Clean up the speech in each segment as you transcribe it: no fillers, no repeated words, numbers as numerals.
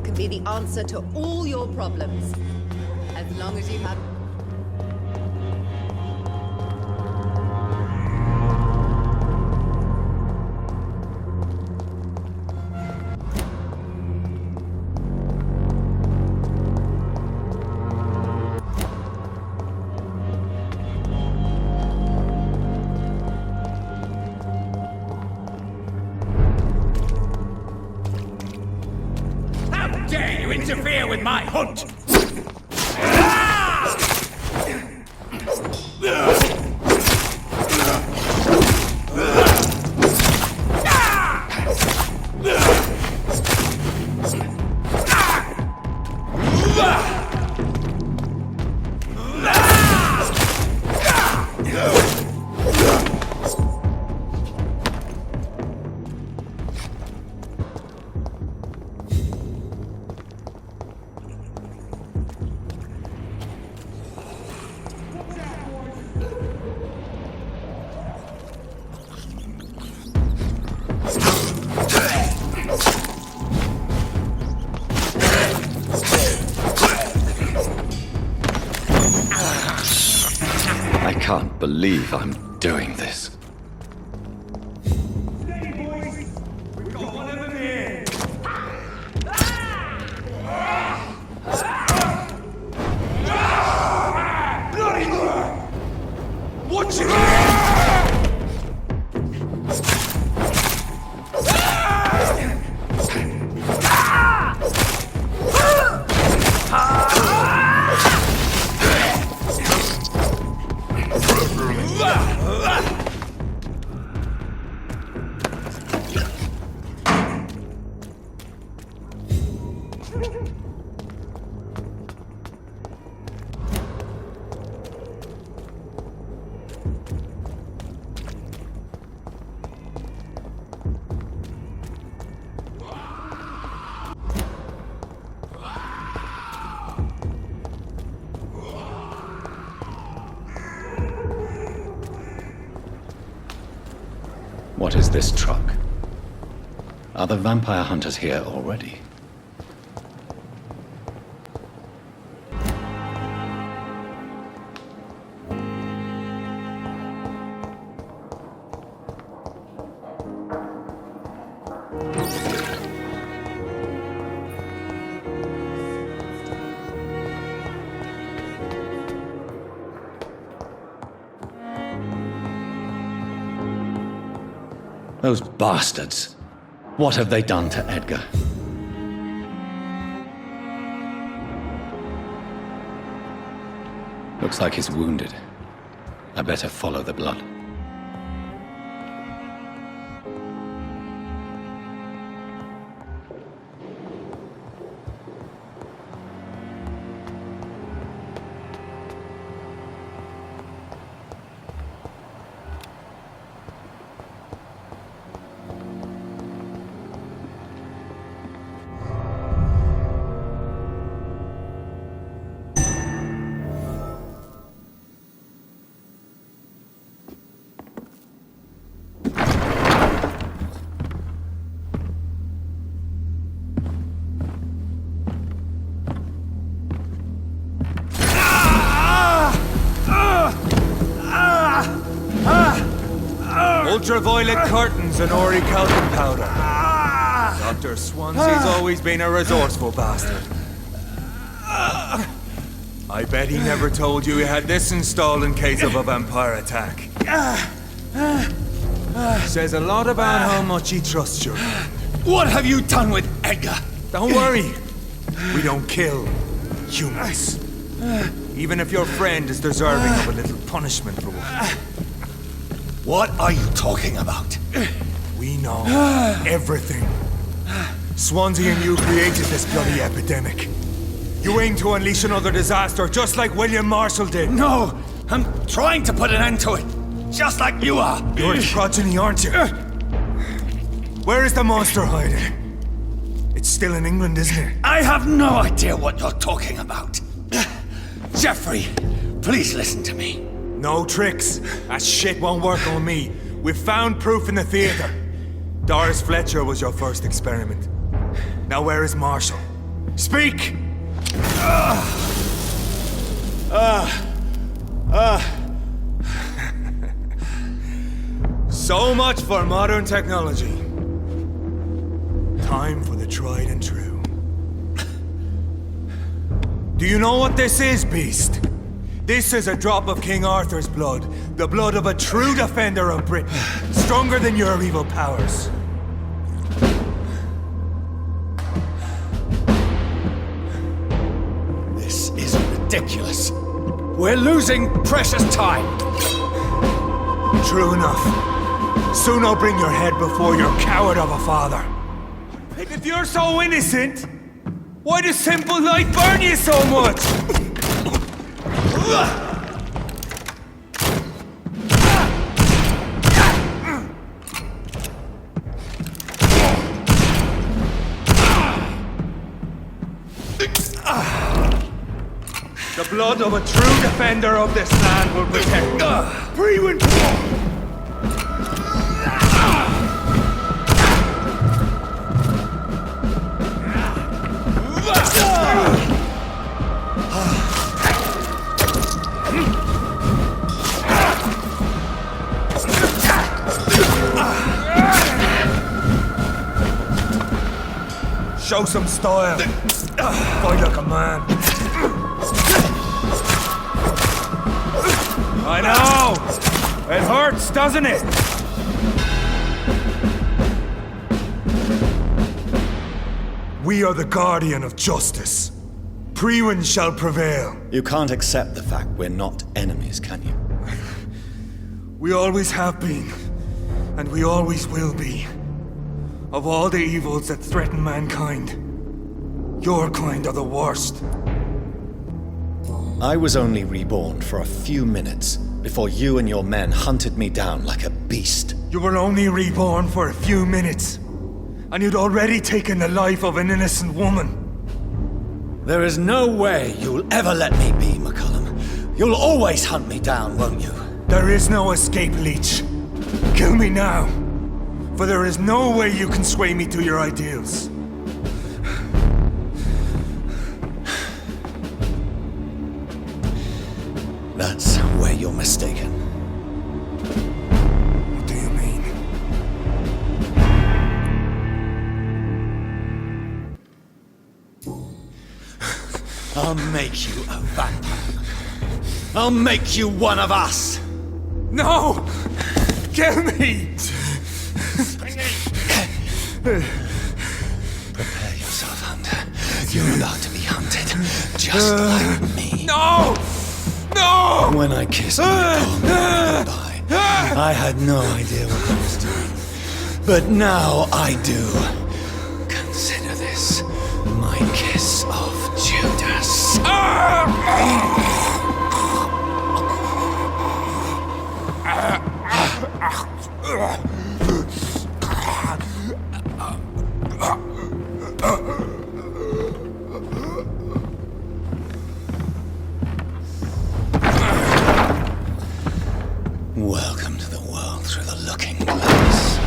Can be the answer to all your problems, as long as you have... Interfere with my hunt! I can't believe I'm doing this. Steady, boys! We've got one of them here! Watch it! What is this truck? Are the vampire hunters here already? Those bastards! What have they done to Edgar? Looks like he's wounded. I better follow the blood. Ultraviolet curtains and orichalcum powder. Dr. Swansea's always been a resourceful bastard. I bet he never told you he had this installed in case of a vampire attack. Says a lot about how much he trusts you. What have you done with Edgar? Don't worry. We don't kill humans. Even if your friend is deserving of a little punishment for one. What are you talking about? We know everything. Swansea and you created this bloody epidemic. You aim to unleash another disaster just like William Marshall did. No! I'm trying to put an end to it. Just like you are. You're its progeny, aren't you? Where is the monster hiding? It's still in England, isn't it? I have no idea what you're talking about. Jeffrey, please listen to me. No tricks. That shit won't work on me. We've found proof in the theater. Doris Fletcher was your first experiment. Now where is Marshall? Speak! So much for modern technology. Time for the tried and true. Do you know what this is, Beast? This is a drop of King Arthur's blood. The blood of a true defender of Britain. Stronger than your evil powers. This is ridiculous. We're losing precious time. True enough. Soon I'll bring your head before your coward of a father. If you're so innocent, why does simple light burn you so much? The blood of a true defender of this land will protect Freeman! Show some style. Fight like a man. I know! It hurts, doesn't it? We are the guardian of justice. Priwen shall prevail. You can't accept the fact we're not enemies, can you? We always have been, and we always will be. Of all the evils that threaten mankind, your kind are the worst. I was only reborn for a few minutes before you and your men hunted me down like a beast. You were only reborn for a few minutes, and you'd already taken the life of an innocent woman. There is no way you'll ever let me be, McCullum. You'll always hunt me down, won't you? There is no escape, Leech. Kill me now, for there is no way you can sway me to your ideals. That's where you're mistaken. What do you mean? I'll make you a vampire. I'll make you one of us! No! Kill me! Prepare yourself, Hunter. You're about to be hunted, just like me. No! No! When I kissed my poor mother goodbye, I had no idea what I was doing. But now I do. Consider this my kiss of Judas. Welcome to the world through the looking glass.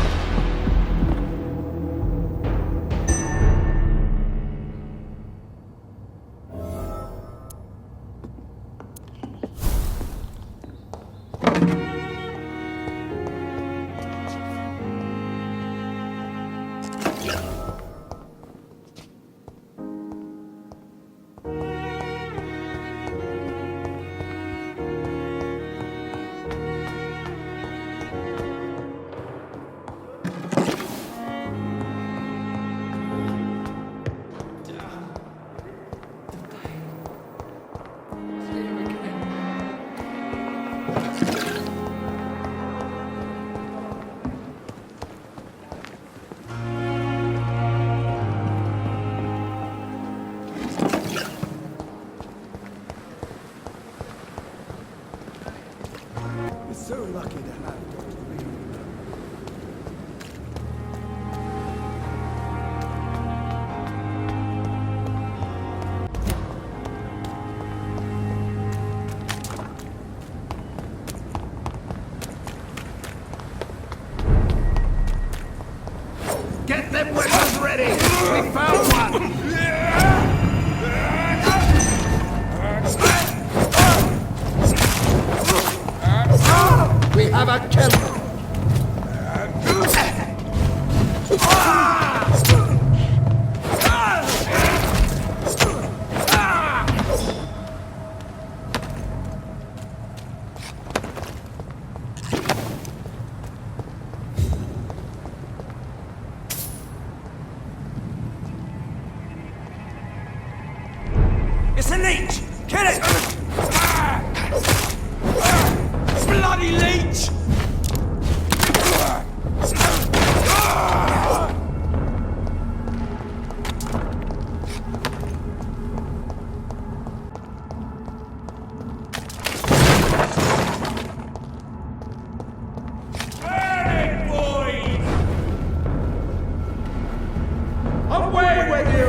so lucky to have Dr. Reed. Get them weapons ready! We found one! We have a killer! It's a leech! Kill it! Bloody leech! Hey, boys! Away with you!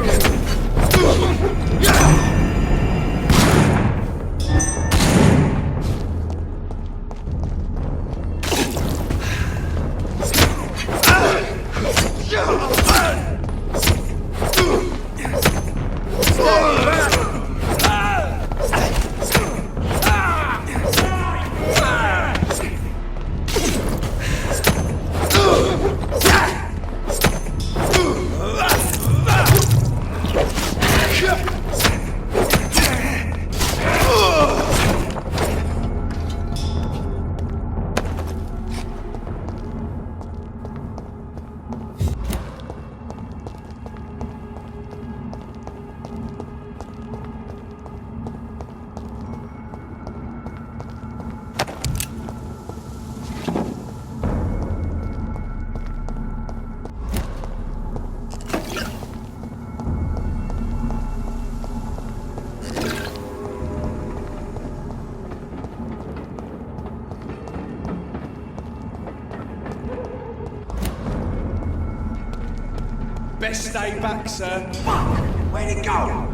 Best stay back, sir. Fuck! Where'd it go?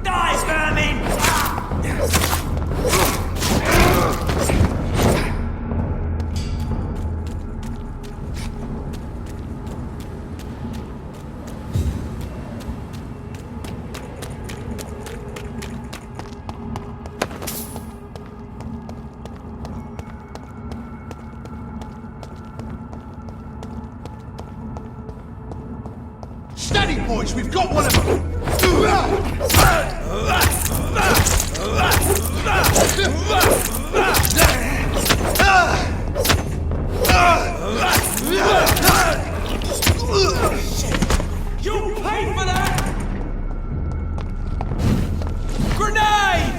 Die, vermin! Steady, boys! We've got one of them! You paid for that! Grenade!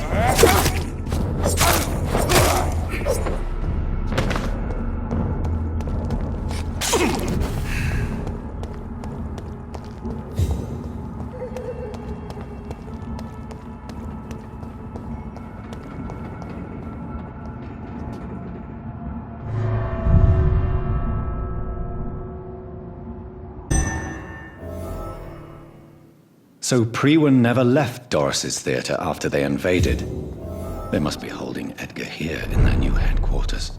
So Prewen never left Doris's theatre after they invaded. They must be holding Edgar here in their new headquarters.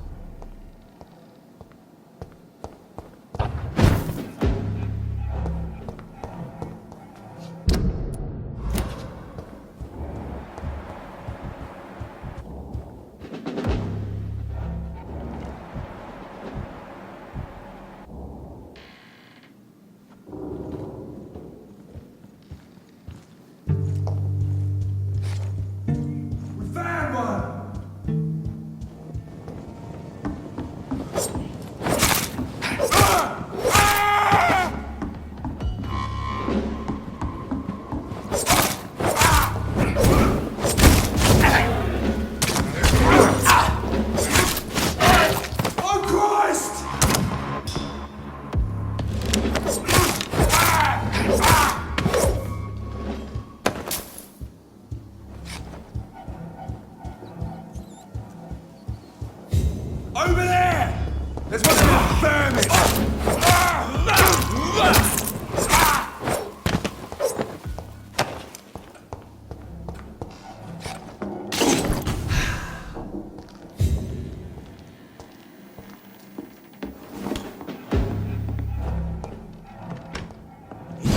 This must be a vermin!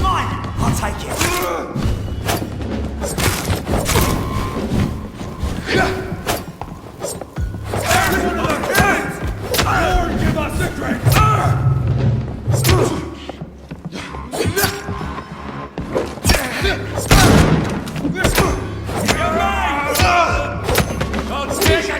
Mine! I'll take it. Lord, give us a drink! You're mine! Don't take a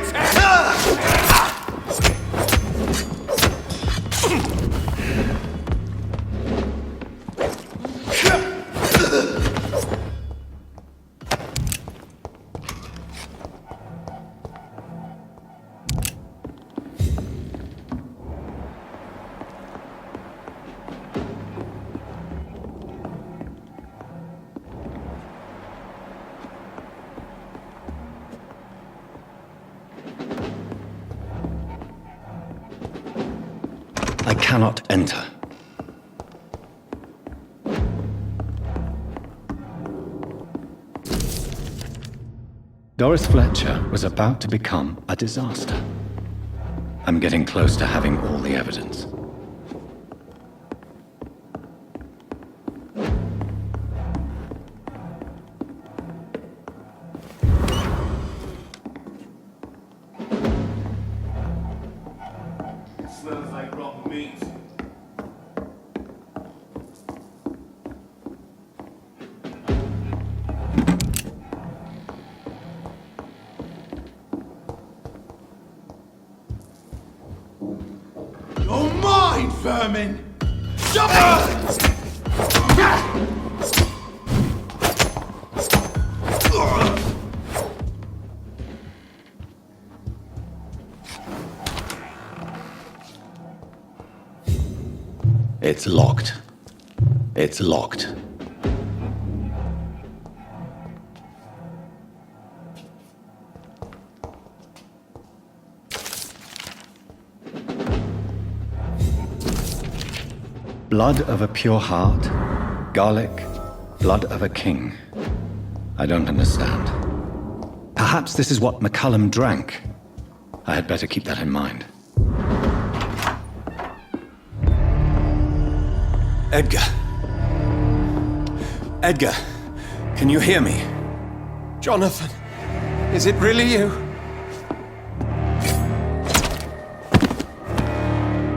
I cannot enter. Doris Fletcher was about to become a disaster. I'm getting close to having all the evidence. Smells like rotten meat. You're mine, vermin! Jump! It's locked. It's locked. Blood of a pure heart, garlic, blood of a king. I don't understand. Perhaps this is what McCullum drank. I had better keep that in mind. Edgar. Edgar, can you hear me? Jonathan, is it really you?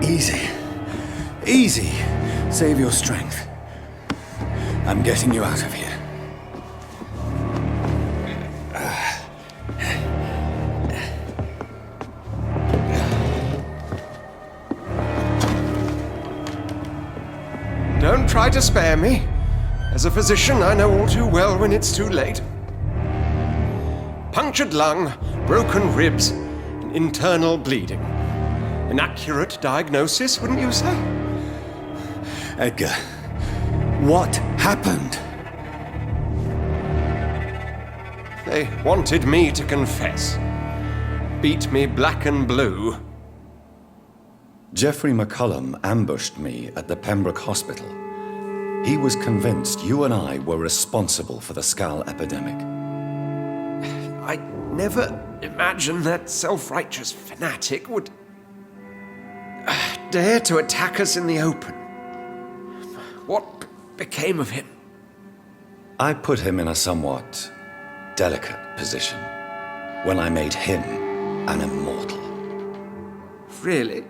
Easy. Easy. Save your strength. I'm getting you out of here. Don't try to spare me. As a physician, I know all too well when it's too late. Punctured lung, broken ribs, and internal bleeding. An accurate diagnosis, wouldn't you say? Edgar, what happened? They wanted me to confess. Beat me black and blue. Jeffrey McCullum ambushed me at the Pembroke Hospital. He was convinced you and I were responsible for the Skal epidemic. I never imagined that self-righteous fanatic would dare to attack us in the open. What became of him? I put him in a somewhat delicate position when I made him an immortal. Really?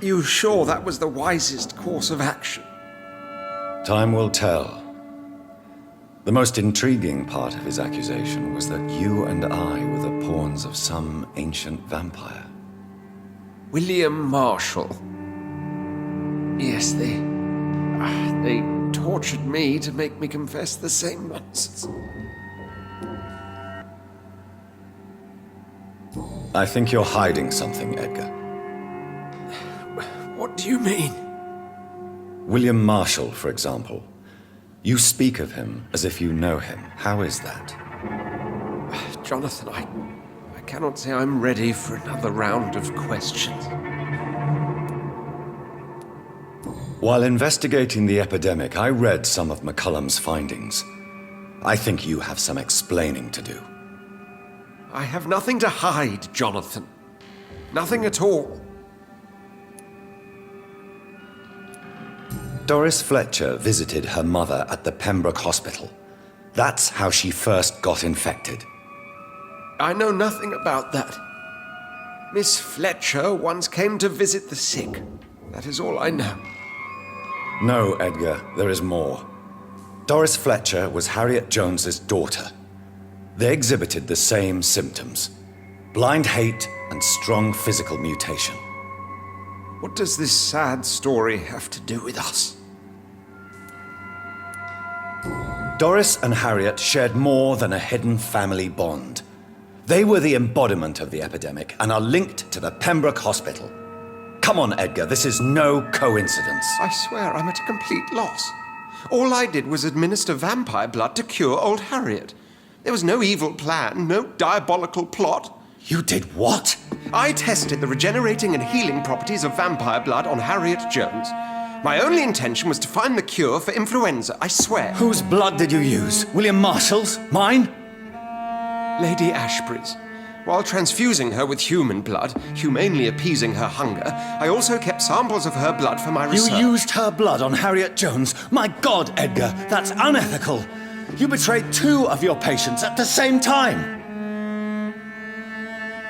You sure that was the wisest course of action? Time will tell. The most intriguing part of his accusation was that you and I were the pawns of some ancient vampire. William Marshall. Yes, they tortured me to make me confess the same nonsense. I think you're hiding something, Edgar. What do you mean? William Marshall, for example. You speak of him as if you know him. How is that? Jonathan, I cannot say I'm ready for another round of questions. While investigating the epidemic, I read some of McCullum's findings. I think you have some explaining to do. I have nothing to hide, Jonathan. Nothing at all. Doris Fletcher visited her mother at the Pembroke Hospital. That's how she first got infected. I know nothing about that. Miss Fletcher once came to visit the sick. That is all I know. No, Edgar, there is more. Doris Fletcher was Harriet Jones's daughter. They exhibited the same symptoms: blind hate and strong physical mutation. What does this sad story have to do with us? Doris and Harriet shared more than a hidden family bond. They were the embodiment of the epidemic and are linked to the Pembroke Hospital. Come on, Edgar, this is no coincidence. I swear I'm at a complete loss. All I did was administer vampire blood to cure old Harriet. There was no evil plan, no diabolical plot. You did what? I tested the regenerating and healing properties of vampire blood on Harriet Jones. My only intention was to find the cure for influenza, I swear. Whose blood did you use? William Marshall's? Mine? Lady Ashbury's. While transfusing her with human blood, humanely appeasing her hunger, I also kept samples of her blood for my research. You used her blood on Harriet Jones? My God, Edgar, that's unethical. You betrayed 2 of your patients at the same time.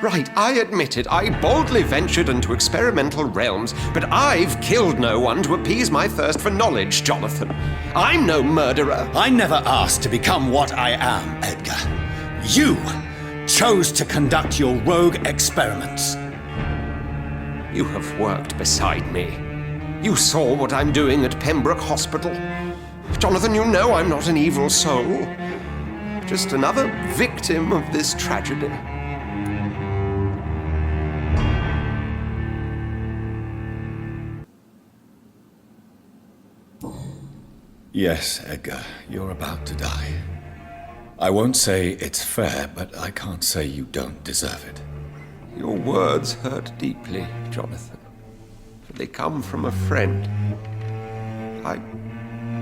Right, I admit it. I boldly ventured into experimental realms, but I've killed no one to appease my thirst for knowledge, Jonathan. I'm no murderer. I never asked to become what I am, Edgar. You chose to conduct your rogue experiments. You have worked beside me. You saw what I'm doing at Pembroke Hospital. Jonathan, you know I'm not an evil soul. Just another victim of this tragedy. Yes, Edgar, you're about to die. I won't say it's fair, but I can't say you don't deserve it. Your words hurt deeply, Jonathan, for they come from a friend.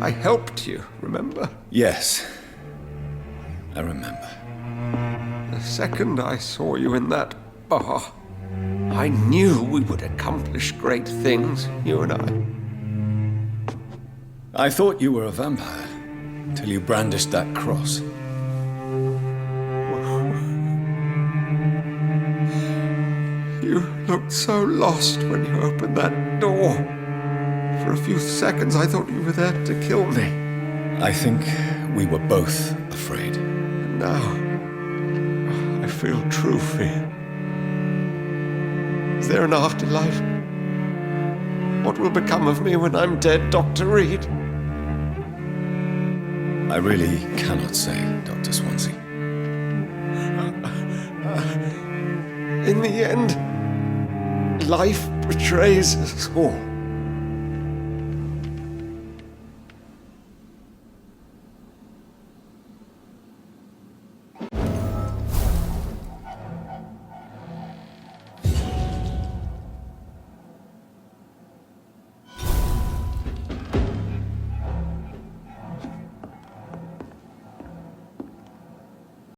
I helped you, remember? Yes, I remember. The second I saw you in that bar, I knew we would accomplish great things, you and I. I thought you were a vampire, till you brandished that cross. You looked so lost when you opened that door. For a few seconds, I thought you were there to kill me. I think we were both afraid. And now, I feel true fear. Is there an afterlife? What will become of me when I'm dead, Dr. Reed? I really cannot say, Dr. Swansea. In the end, life betrays us all.